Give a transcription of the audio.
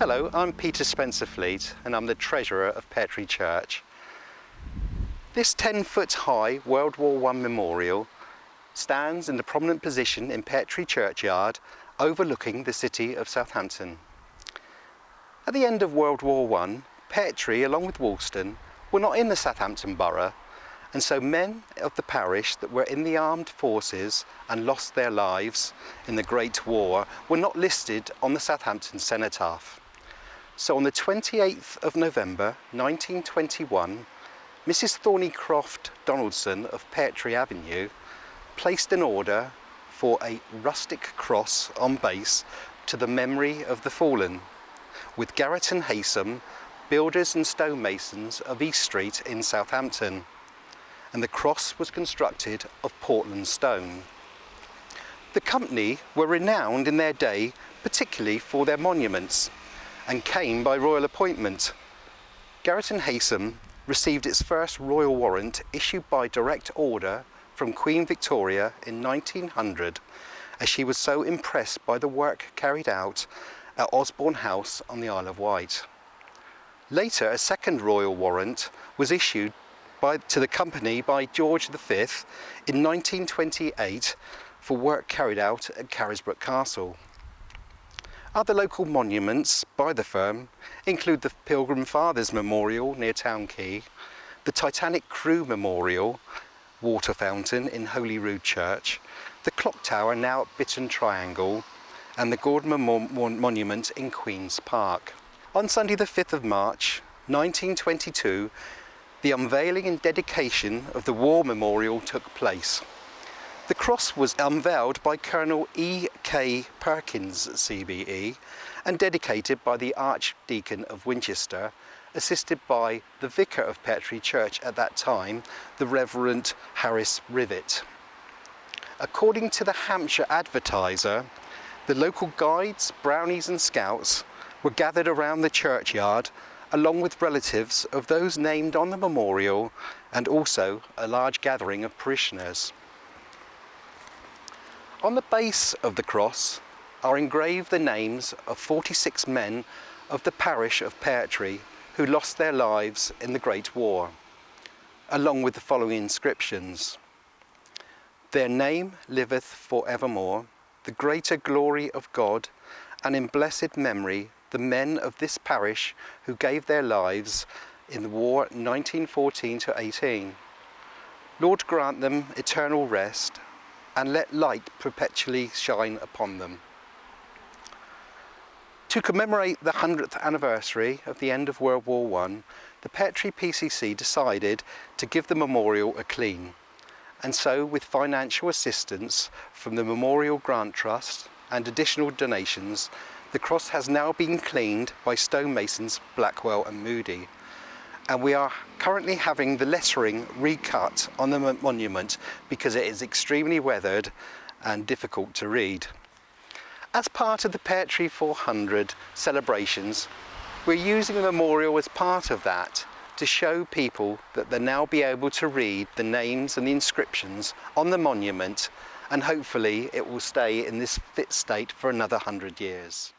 Hello, I'm Peter Spencer-Fleet and I'm the treasurer of Pear Tree Church. This 10-foot high World War I memorial stands in the prominent position in Pear Tree churchyard overlooking the city of Southampton. At the end of World War I, Pear Tree along with Woolston were not in the Southampton borough, and so men of the parish that were in the armed forces and lost their lives in the Great War were not listed on the Southampton cenotaph. So on the 28th of November 1921, Mrs. Thornycroft Donaldson of Pear Tree Avenue placed an order for a rustic cross on base to the memory of the fallen, with Garrett and Haysom, builders and stonemasons of East Street in Southampton, and the cross was constructed of Portland stone. The company were renowned in their day, particularly for their monuments, and came by royal appointment. Garrett and Haysom received its first royal warrant issued by direct order from Queen Victoria in 1900, as she was so impressed by the work carried out at Osborne House on the Isle of Wight. Later, a second royal warrant was issued to the company by George V in 1928 for work carried out at Carisbrooke Castle. Other local monuments by the firm include the Pilgrim Fathers Memorial near Town Quay, the Titanic Crew Memorial water fountain in Holyrood Church, the clock tower now at Bitton Triangle, and the Gordon Monument in Queen's Park. On Sunday the 5th of March 1922, the unveiling and dedication of the War Memorial took place. The cross was unveiled by Colonel E.K. Perkins, CBE, and dedicated by the Archdeacon of Winchester, assisted by the Vicar of Pear Tree Church at that time, the Reverend Harris Rivet. According to the Hampshire Advertiser, the local guides, brownies and scouts were gathered around the churchyard along with relatives of those named on the memorial, and also a large gathering of parishioners. On the base of the cross are engraved the names of 46 men of the parish of Pear Tree who lost their lives in the Great War, along with the following inscriptions: "Their name liveth for evermore, the greater glory of God, and in blessed memory the men of this parish who gave their lives in the war 1914-18. Lord, grant them eternal rest, and let light perpetually shine upon them." To commemorate the 100th anniversary of the end of World War I, the Pear Tree PCC decided to give the memorial a clean, and so with financial assistance from the Memorial Grant Trust and additional donations, the cross has now been cleaned by stonemasons Blackwell and Moody, and we are currently having the lettering recut on the monument because it is extremely weathered and difficult to read. As part of the Pear Tree 400 celebrations, we're using the memorial as part of that to show people that they'll now be able to read the names and the inscriptions on the monument, and hopefully it will stay in this fit state for another 100 years.